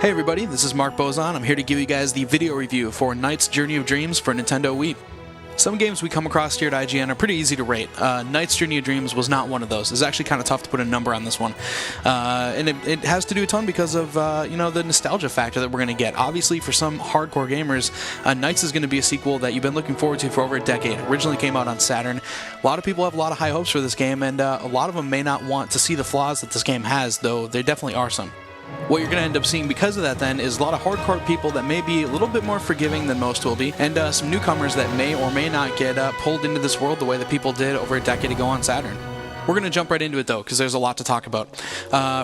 Hey everybody, this is Mark Bozon. I'm here to give you guys the video review for Knight's Journey of Dreams for Nintendo Wii. Some games we come across here at IGN are pretty easy to rate. Knight's Journey of Dreams was not one of those. It's actually kind of tough to put a number on this one. And it has to do a ton because of the nostalgia factor that we're going to get. Obviously, for some hardcore gamers, Knight's is going to be a sequel that you've been looking forward to for over a decade. Originally came out on Saturn. A lot of people have a lot of high hopes for this game, and a lot of them may not want to see the flaws that this game has, though there definitely are some. What you're going to end up seeing because of that, then, is a lot of hardcore people that may be a little bit more forgiving than most will be, and some newcomers that may or may not get pulled into this world the way that people did over a decade ago on Saturn. We're going to jump right into it, though, because there's a lot to talk about.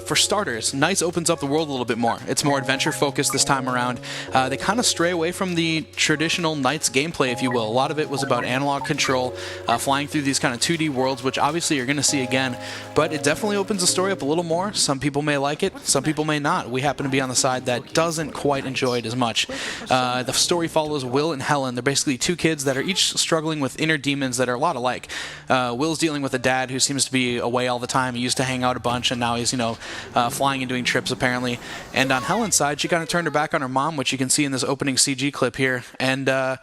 For starters, Knight's opens up the world a little bit more. It's more adventure-focused this time around. They kind of stray away from the traditional Knight's gameplay, if you will. A lot of it was about analog control, flying through these kind of 2D worlds, which obviously you're going to see again. But it definitely opens the story up a little more. Some people may like it, some people may not. We happen to be on the side that doesn't quite enjoy it as much. The story follows Will and Helen. They're basically two kids that are each struggling with inner demons that are a lot alike. Will's dealing with a dad who seems to be away all the time. He used to hang out a bunch, and now he's, flying and doing trips, apparently. And on Helen's side, she kind of turned her back on her mom, which you can see in this opening CG clip here. And they're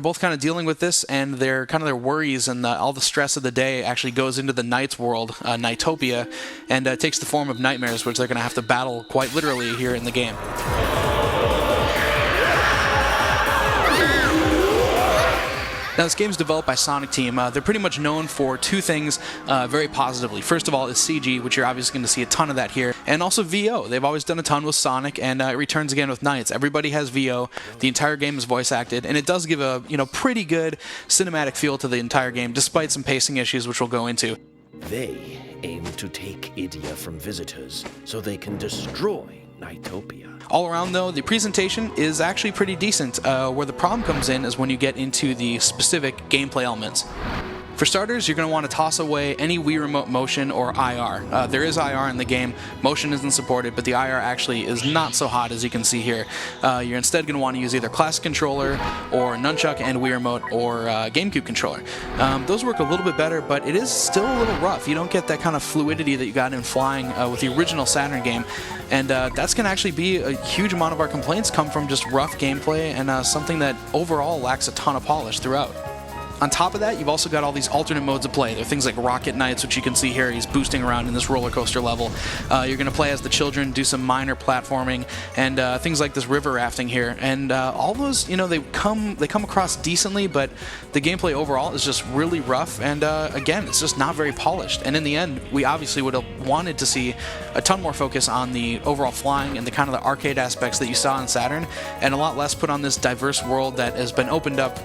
both kind of dealing with this, and their worries and all the stress of the day actually goes into the Knight's world, Nightopia, and takes the form of nightmares, which they're going to have to battle quite literally here in the game. Now, this game's developed by Sonic Team. They're pretty much known for two things very positively. First of all is CG, which you're obviously going to see a ton of that here, and also VO. They've always done a ton with Sonic, and it returns again with Knights. Everybody has VO. The entire game is voice acted, and it does give a pretty good cinematic feel to the entire game, despite some pacing issues, which we'll go into. They aim to take Idia from visitors so they can destroy Nightopia. All around, though, the presentation is actually pretty decent. Where the problem comes in is when you get into the specific gameplay elements. For starters, you're going to want to toss away any Wii Remote Motion or IR. There is IR in the game. Motion isn't supported, but the IR actually is not so hot as you can see here. You're instead going to want to use either Classic Controller or Nunchuck and Wii Remote or GameCube Controller. Those work a little bit better, but it is still a little rough. You don't get that kind of fluidity that you got in flying with the original Saturn game. And that's going to actually be a huge amount of our complaints come from just rough gameplay and something that overall lacks a ton of polish throughout. On top of that, you've also got all these alternate modes of play. There are things like Rocket Knights, which you can see here. He's boosting around in this roller coaster level. You're going to play as the children, do some minor platforming, and things like this river rafting here. And all those, they come across decently, but the gameplay overall is just really rough. And again, it's just not very polished. And in the end, we obviously would have wanted to see a ton more focus on the overall flying and the kind of the arcade aspects that you saw on Saturn, and a lot less put on this diverse world that has been opened up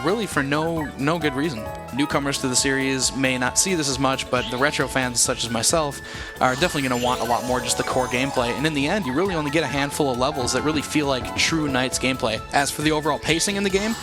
really for no good reason. Newcomers to the series may not see this as much, but the retro fans such as myself are definitely going to want a lot more just the core gameplay, and in the end you really only get a handful of levels that really feel like true Knight's gameplay. As for the overall pacing in the game,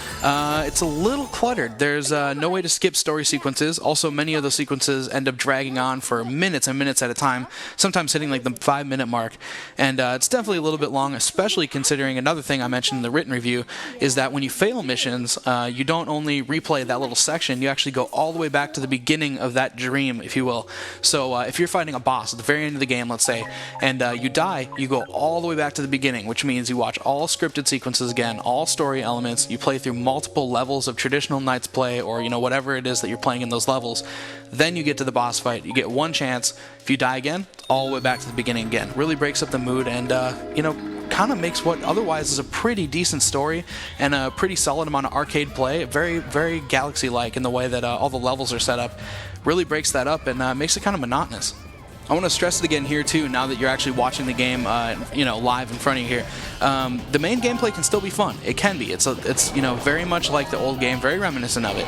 it's a little cluttered. There's no way to skip story sequences. Also, many of those sequences end up dragging on for minutes and minutes at a time, sometimes hitting like the 5-minute mark, and it's definitely a little bit long, especially considering another thing I mentioned in the written review is that when you fail missions, you don't only replay that little section, you actually go all the way back to the beginning of that dream, if you will. So if you're fighting a boss at the very end of the game, let's say, and you die, you go all the way back to the beginning, which means you watch all scripted sequences again, all story elements, you play through multiple levels of traditional Knight's play, or whatever it is that you're playing in those levels. Then you get to the boss fight, you get one chance. If you die again, all the way back to the beginning again. Really breaks up the mood, and kind of makes what otherwise is a pretty decent story and a pretty solid amount of arcade play, very, very Galaxy-like in the way that all the levels are set up, really breaks that up and makes it kind of monotonous. I want to stress it again here too, now that you're actually watching the game, live in front of you here. The main gameplay can still be fun. It can be. It's very much like the old game, very reminiscent of it.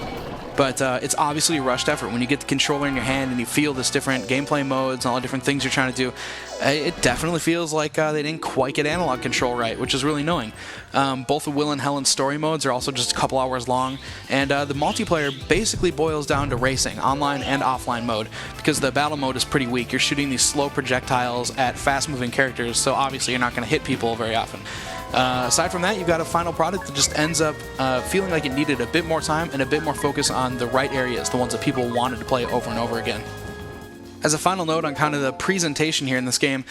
But it's obviously a rushed effort. When you get the controller in your hand and you feel this different gameplay modes and all the different things you're trying to do, it definitely feels like they didn't quite get analog control right, which is really annoying. Both the Will and Helen story modes are also just a couple hours long, and the multiplayer basically boils down to racing, online and offline mode, because the battle mode is pretty weak. You're shooting these slow projectiles at fast-moving characters, so obviously you're not going to hit people very often. Aside from that, you've got a final product that just ends up feeling like it needed a bit more time and a bit more focus on the right areas, the ones that people wanted to play over and over again. As a final note on kind of the presentation here in this game,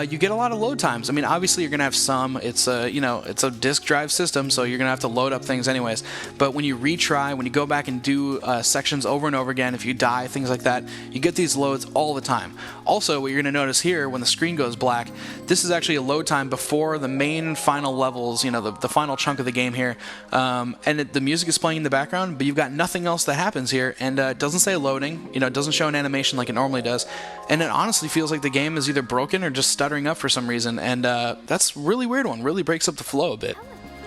you get a lot of load times. I mean, obviously you're going to have some. It's a, it's a disk drive system, so you're going to have to load up things anyways. But when you retry, when you go back and do sections over and over again, if you die, things like that, you get these loads all the time. Also, what you're going to notice here, when the screen goes black, this is actually a load time before the main final levels, the final chunk of the game here. The music is playing in the background, but you've got nothing else that happens here, and it doesn't say loading, it doesn't show an animation like it normally does. And it honestly feels like the game is either broken or just stuttering up for some reason, and that's a really weird one. Really breaks up the flow a bit.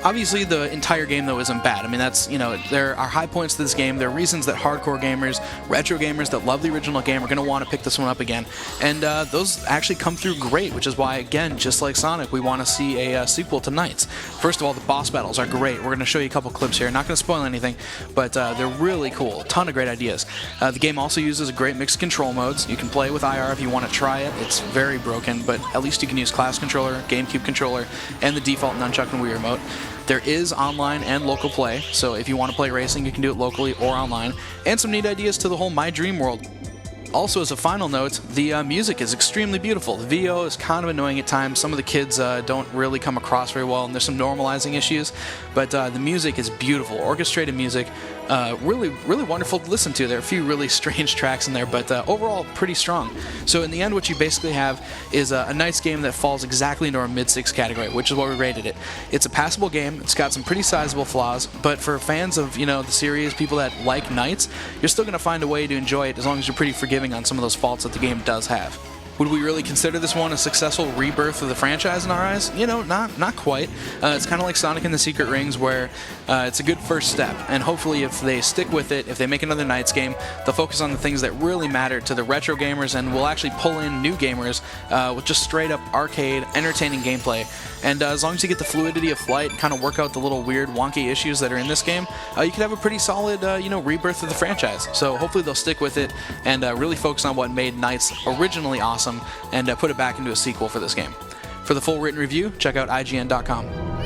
Obviously, the entire game, though, isn't bad. I mean, that's, there are high points to this game. There are reasons that hardcore gamers, retro gamers that love the original game are going to want to pick this one up again. And those actually come through great, which is why, again, just like Sonic, we want to see a sequel to NiGHTS. First of all, the boss battles are great. We're going to show you a couple clips here. Not going to spoil anything, but they're really cool. A ton of great ideas. The game also uses a great mix of control modes. You can play with IR if you want to try it. It's very broken, but at least you can use Class Controller, GameCube Controller, and the default Nunchuck and Wii Remote. There is online and local play, so if you want to play racing, you can do it locally or online, and some neat ideas to the whole My Dream world. Also, as a final note, the music is extremely beautiful. The VO is kind of annoying at times. Some of the kids don't really come across very well, and there's some normalizing issues, but the music is beautiful. Orchestrated music, really, really wonderful to listen to. There are a few really strange tracks in there, but overall, pretty strong. So in the end, what you basically have is a NiGHTS game that falls exactly into our mid-6 category, which is what we rated it. It's a passable game. It's got some pretty sizable flaws, but for fans of, the series, people that like NiGHTS, you're still going to find a way to enjoy it as long as you're pretty forgiving on some of those faults that the game does have. Would we really consider this one a successful rebirth of the franchise in our eyes? Not quite. It's kind of like Sonic and the Secret Rings, where it's a good first step, and hopefully if they stick with it, if they make another NiGHTS game, they'll focus on the things that really matter to the retro gamers, and will actually pull in new gamers with just straight up arcade, entertaining gameplay. And as long as you get the fluidity of flight, kind of work out the little weird, wonky issues that are in this game, you could have a pretty solid, rebirth of the franchise. So hopefully they'll stick with it and really focus on what made NiGHTS originally awesome and put it back into a sequel for this game. For the full written review, check out IGN.com.